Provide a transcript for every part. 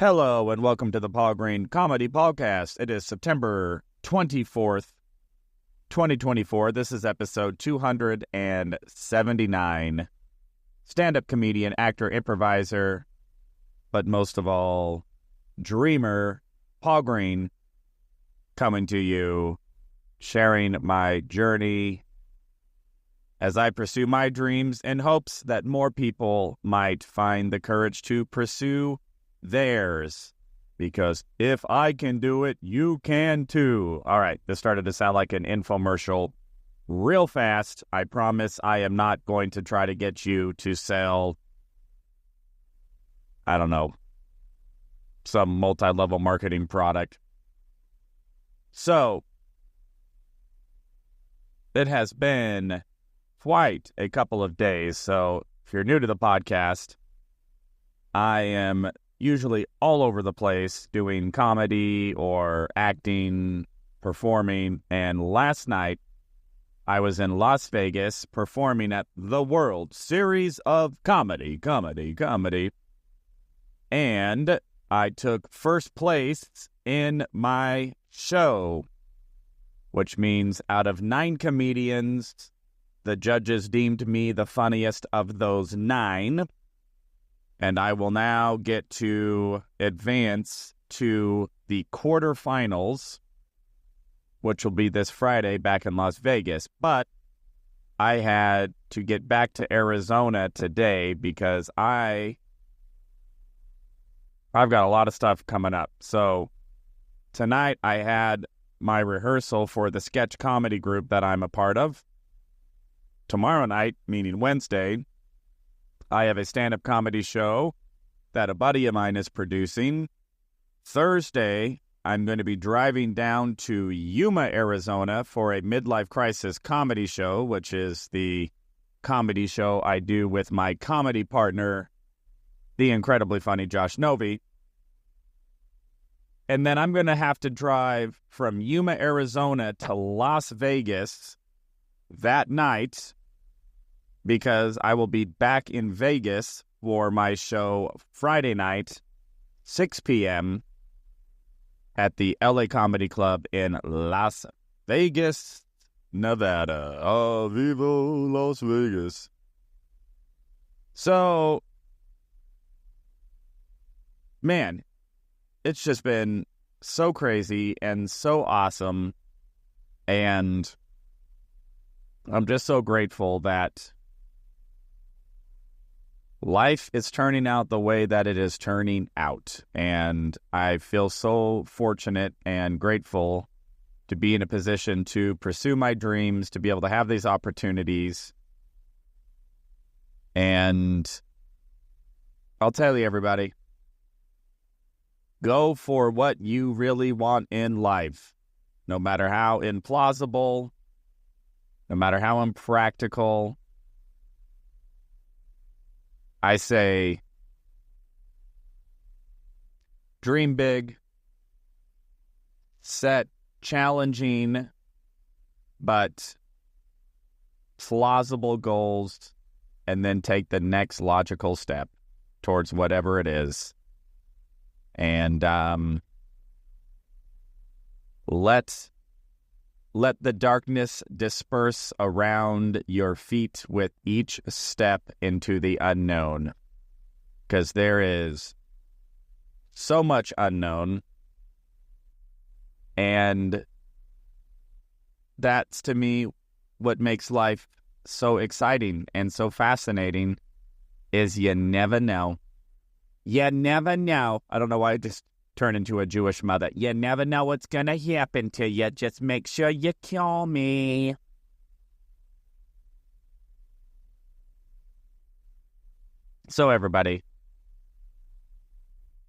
Hello and welcome to the Paul Green Comedy PaulCast. It is September 24th, 2024. This is episode 279. Stand-up comedian, actor, improviser, but most of all, dreamer, Paul Green, coming to you, sharing my journey as I pursue my dreams in hopes that more people might find the courage to pursue theirs, because if I can do it, you can too. All right, this started to sound like an infomercial real fast. I promise I am not going to try to get you to sell, I don't know, some multi-level marketing product. So, it has been quite a couple of days. So, if you're new to the podcast, I am usually all over the place doing comedy or acting, performing. And last night, I was in Las Vegas performing at the World Series of Comedy. And I took first place in my show, which means out of 9 comedians, the judges deemed me the funniest of those 9. And I will now get to advance to the quarterfinals, which will be this Friday back in Las Vegas. But I had to get back to Arizona today because I've got a lot of stuff coming up. So tonight I had my rehearsal for the sketch comedy group that I'm a part of. Tomorrow night, meaning Wednesday, I have a stand-up comedy show that a buddy of mine is producing. Thursday, I'm going to be driving down to Yuma, Arizona for a midlife crisis comedy show, which is the comedy show I do with my comedy partner, the incredibly funny Josh Novi. And then I'm going to have to drive from Yuma, Arizona to Las Vegas that night, because I will be back in Vegas for my show Friday night, 6 p.m. at the LA Comedy Club in Las Vegas, Nevada. Oh, viva Las Vegas. So, man, it's just been so crazy and so awesome. And I'm just so grateful that life is turning out the way that it is turning out. And I feel so fortunate and grateful to be in a position to pursue my dreams, to be able to have these opportunities. And I'll tell you, everybody, go for what you really want in life, no matter how implausible, no matter how impractical. I say, dream big, set challenging but plausible goals, and then take the next logical step towards whatever it is. And let the darkness disperse around your feet with each step into the unknown, because there is so much unknown. And that's, to me, what makes life so exciting and so fascinating, is you never know. You never know. I don't know why I just turn into a Jewish mother. You never know what's going to happen to you. Just make sure you kill me. So everybody,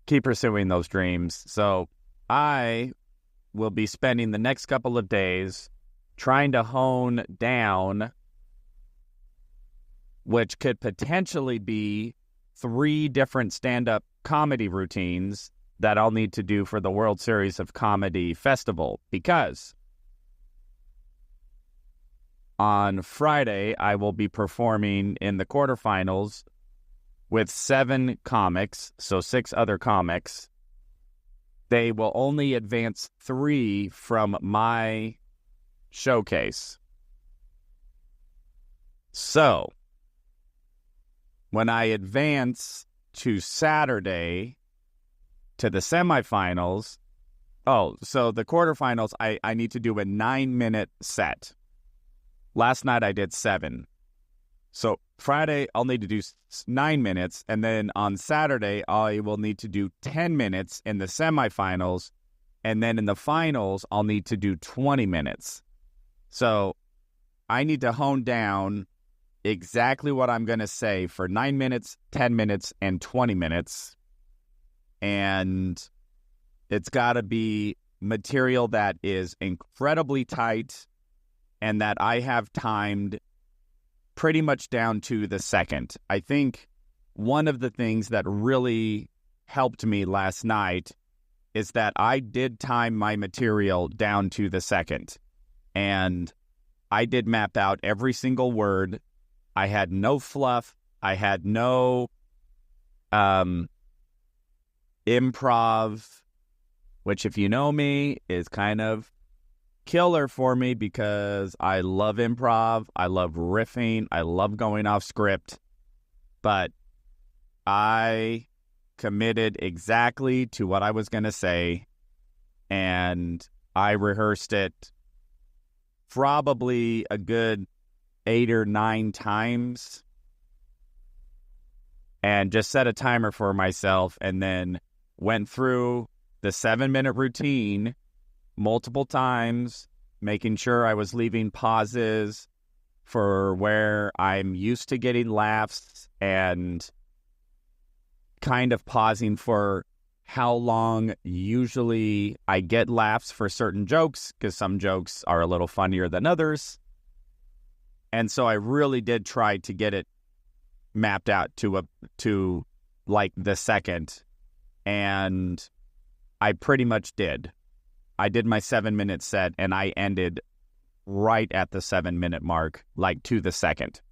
keep pursuing those dreams. So I will be spending the next couple of days trying to hone down, which could potentially be 3 different stand-up comedy routines that I'll need to do for the World Series of Comedy Festival, because on Friday I will be performing in the quarterfinals with 7 comics, so 6 other comics, they will only advance 3 from my showcase. So, when I advance to Saturday to the semifinals, so the quarterfinals, I need to do a 9-minute set. Last night I did 7. So Friday I'll need to do 9 minutes, and then on Saturday I will need to do 10 minutes in the semifinals, and then in the finals I'll need to do 20 minutes. So I need to hone down exactly what I'm going to say for 9 minutes, 10 minutes, and 20 minutes. And it's got to be material that is incredibly tight and that I have timed pretty much down to the second. I think one of the things that really helped me last night is that I did time my material down to the second. And I did map out every single word. I had no fluff. I had no improv, which, if you know me, is kind of killer for me because I love improv. I love riffing. I love going off script. But I committed exactly to what I was going to say, and I rehearsed it probably a good 8 or 9 times and just set a timer for myself, and then went through the 7-minute routine multiple times, making sure I was leaving pauses for where I'm used to getting laughs, and kind of pausing for how long usually I get laughs for certain jokes, because some jokes are a little funnier than others. And so I really did try to get it mapped out to like the second, and I pretty much did. I did my 7-minute set, and I ended right at the 7-minute mark, like to the second.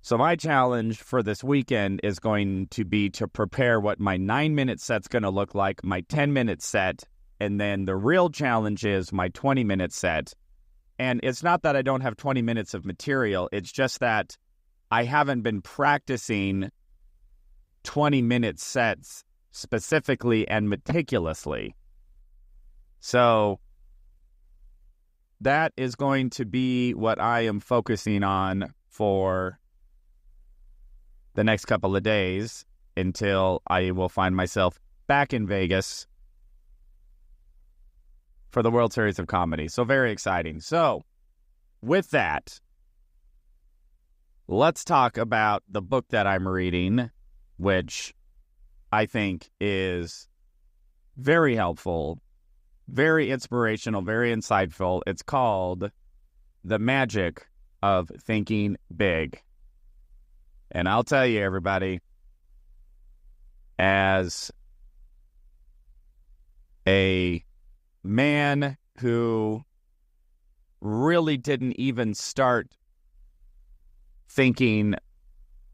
So my challenge for this weekend is going to be to prepare what my 9-minute set's going to look like, my 10-minute set, and then the real challenge is my 20-minute set. And it's not that I don't have 20 minutes of material, it's just that I haven't been practicing 20-minute sets specifically and meticulously. So that is going to be what I am focusing on for the next couple of days until I will find myself back in Vegas for the World Series of Comedy. So very exciting. So with that, let's talk about the book that I'm reading, which I think is very helpful, very inspirational, very insightful. It's called The Magic of Thinking Big. And I'll tell you, everybody, as a man who really didn't even start thinking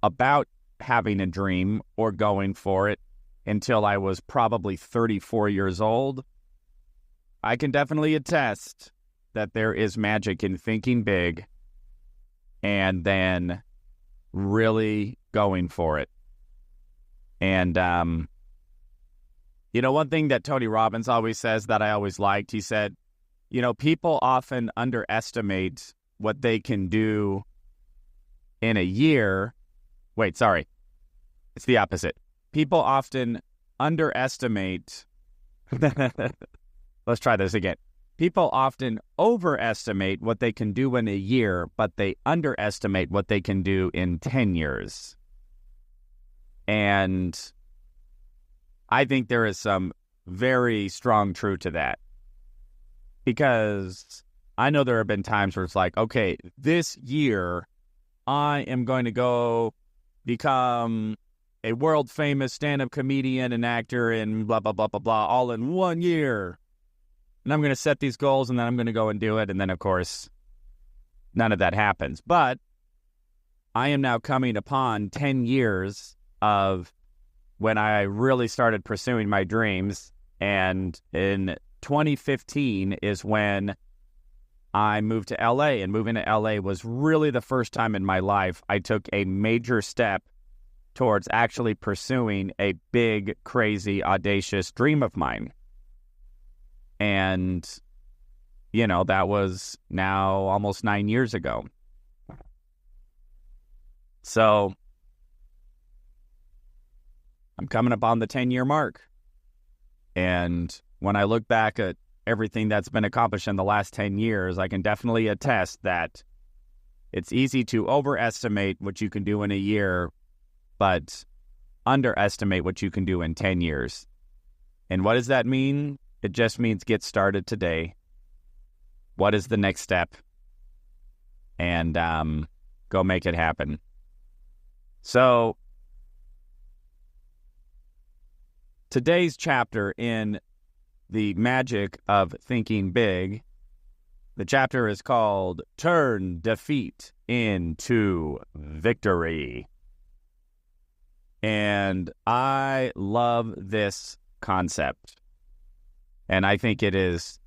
about having a dream or going for it until I was probably 34 years old, I can definitely attest that there is magic in thinking big and then really going for it. And, one thing that Tony Robbins always says that I always liked, he said, people often underestimate what they can do in a year. Wait, sorry. It's the opposite. People often underestimate. Let's try this again. People often overestimate what they can do in a year, but they underestimate what they can do in 10 years. And I think there is some very strong truth to that. Because I know there have been times where it's like, okay, this year I am going to go become a world famous stand-up comedian and actor and blah, blah, blah, blah, blah, all in 1 year. And I'm going to set these goals, and then I'm going to go and do it. And then, of course, none of that happens. But I am now coming upon 10 years of when I really started pursuing my dreams. And in 2015 is when I moved to LA, and moving to LA was really the first time in my life I took a major step towards actually pursuing a big, crazy, audacious dream of mine. And, that was now almost 9 years ago. So I'm coming up on the 10-year mark. And when I look back at everything that's been accomplished in the last 10 years, I can definitely attest that it's easy to overestimate what you can do in a year, but underestimate what you can do in 10 years. And what does that mean? It just means get started today. What is the next step? And go make it happen. So today's chapter in The Magic of Thinking Big, the chapter is called Turn Defeat into Victory. And I love this concept. And I think it is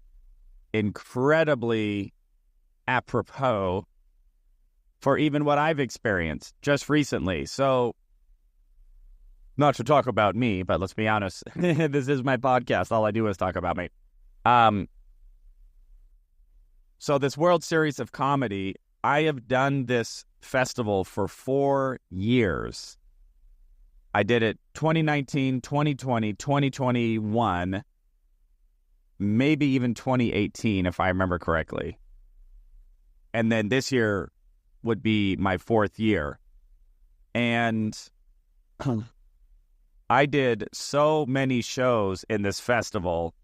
incredibly apropos for even what I've experienced just recently. So, not to talk about me, but let's be honest, this is my podcast. All I do is talk about me. So this World Series of Comedy, I have done this festival for 4 years. I did it 2019, 2020, 2021, maybe even 2018, if I remember correctly. And then this year would be my 4th year. And I did so many shows in this festival,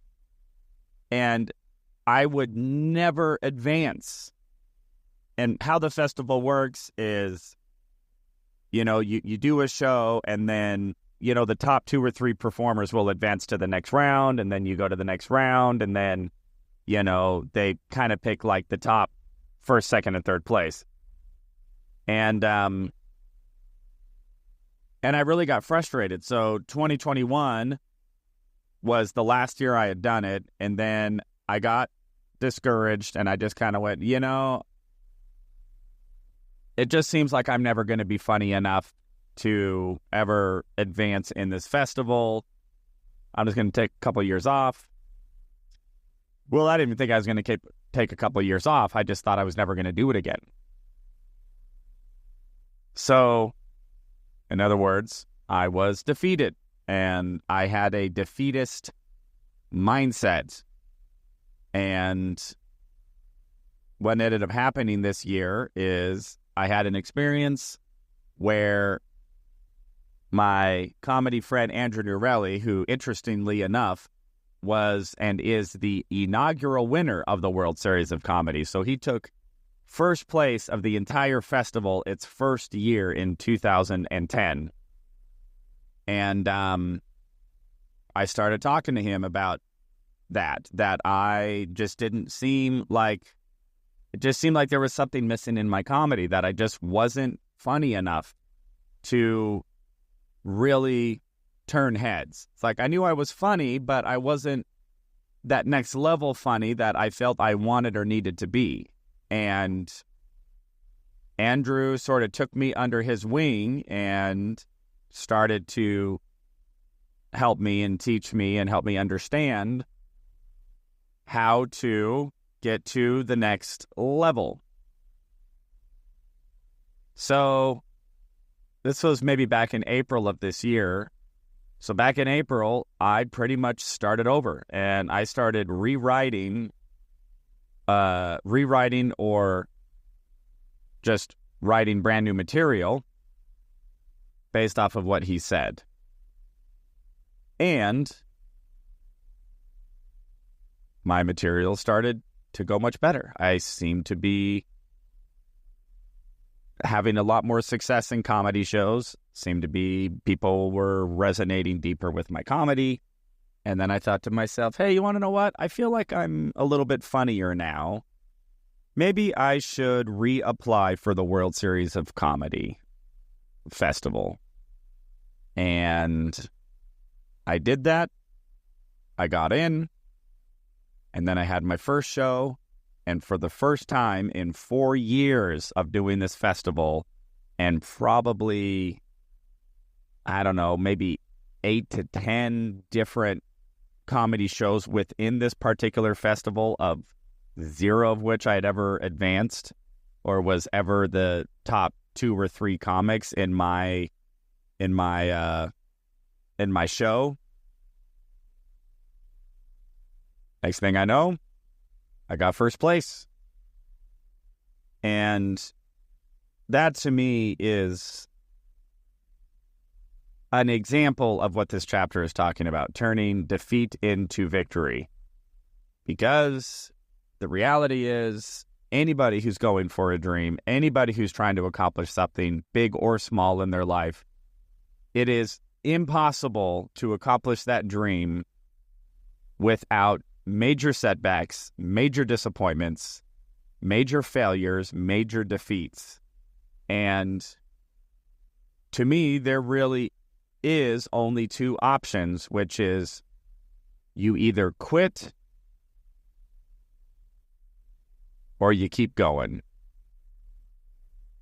and I would never advance. And how the festival works is, you do a show, and then, the top 2 or 3 performers will advance to the next round, and then you go to the next round, and then, they kind of pick like the top 1st, 2nd, and 3rd place. And I really got frustrated. So 2021 was the last year I had done it. And then I got discouraged, and I just kind of went, it just seems like I'm never going to be funny enough to ever advance in this festival. I'm just going to take a couple of years off. Well, I didn't even think I was going to take a couple of years off. I just thought I was never going to do it again. So, in other words, I was defeated, and I had a defeatist mindset. And what ended up happening this year is I had an experience where my comedy friend Andrew Nurelli, who interestingly enough was and is the inaugural winner of the World Series of Comedy. So he took first place of the entire festival its first year in 2010. And I started talking to him about that I just didn't seem like, it just seemed like there was something missing in my comedy, that I just wasn't funny enough to really turn heads. It's like I knew I was funny, but I wasn't that next level funny that I felt I wanted or needed to be. And Andrew sort of took me under his wing and started to help me and teach me and help me understand how to get to the next level. So this was maybe back in April of this year. So back in April, I pretty much started over, and I started rewriting or just writing brand new material based off of what he said. And my material started to go much better. I seemed to be having a lot more success in comedy shows. Seemed to be people were resonating deeper with my comedy. And then I thought to myself, hey, you want to know what? I feel like I'm a little bit funnier now. Maybe I should reapply for the World Series of Comedy Festival. And I did that. I got in, and then I had my first show. And for the first time in 4 years of doing this festival, and probably, I don't know, maybe 8 to 10 different comedy shows within this particular festival, of 0 of which I had ever advanced or was ever the top 2 or 3 comics in my show. Next thing I know, I got first place. And that to me is an example of what this chapter is talking about, turning defeat into victory. Because the reality is, anybody who's going for a dream, anybody who's trying to accomplish something big or small in their life, it is impossible to accomplish that dream without major setbacks, major disappointments, major failures, major defeats. And to me, there really is only 2 options, which is you either quit or you keep going.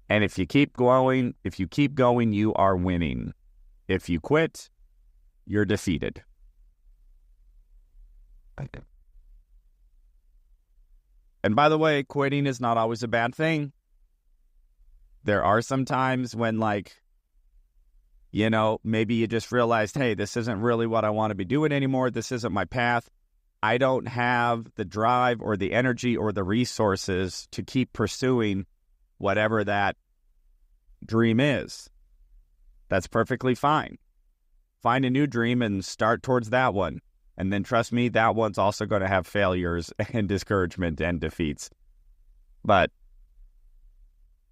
And if you keep going, you are winning. If you quit, you're defeated. And by the way, quitting is not always a bad thing. There are some times when, maybe you just realized, hey, this isn't really what I want to be doing anymore. This isn't my path. I don't have the drive or the energy or the resources to keep pursuing whatever that dream is. That's perfectly fine. Find a new dream and start towards that one. And then trust me, that one's also going to have failures and discouragement and defeats. But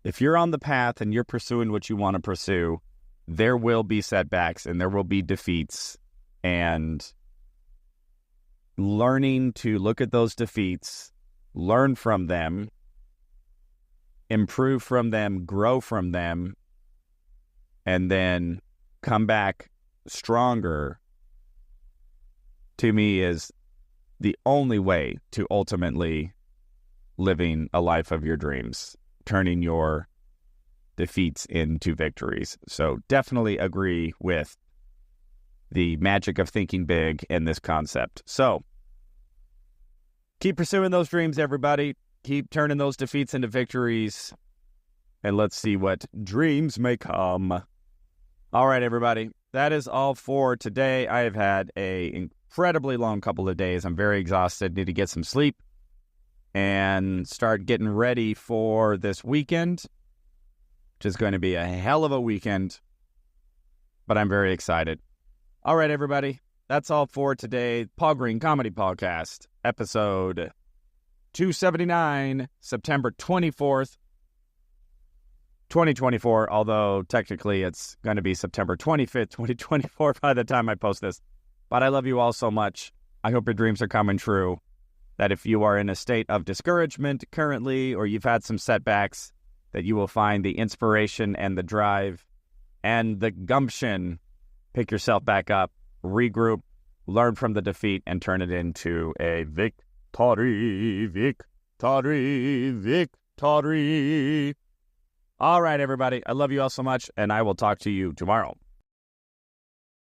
if you're on the path and you're pursuing what you want to pursue, there will be setbacks and there will be defeats. And learning to look at those defeats, learn from them, improve from them, grow from them, and then come back stronger, to me, is the only way to ultimately living a life of your dreams, turning your defeats into victories. So definitely agree with the magic of thinking big in this concept. So keep pursuing those dreams, everybody. Keep turning those defeats into victories. And let's see what dreams may come. All right, everybody. That is all for today. I have had an incredibly long couple of days. I'm very exhausted. Need to get some sleep and start getting ready for this weekend, which is going to be a hell of a weekend. But I'm very excited. All right, everybody. That's all for today. Paul Green Comedy PaulCast, episode 279, September 24th, 2024, although technically it's going to be September 25th, 2024 by the time I post this. But I love you all so much. I hope your dreams are coming true. That if you are in a state of discouragement currently, or you've had some setbacks, that you will find the inspiration and the drive and the gumption, pick yourself back up, regroup, learn from the defeat, and turn it into a victory, victory, victory. All right, everybody. I love you all so much, and I will talk to you tomorrow.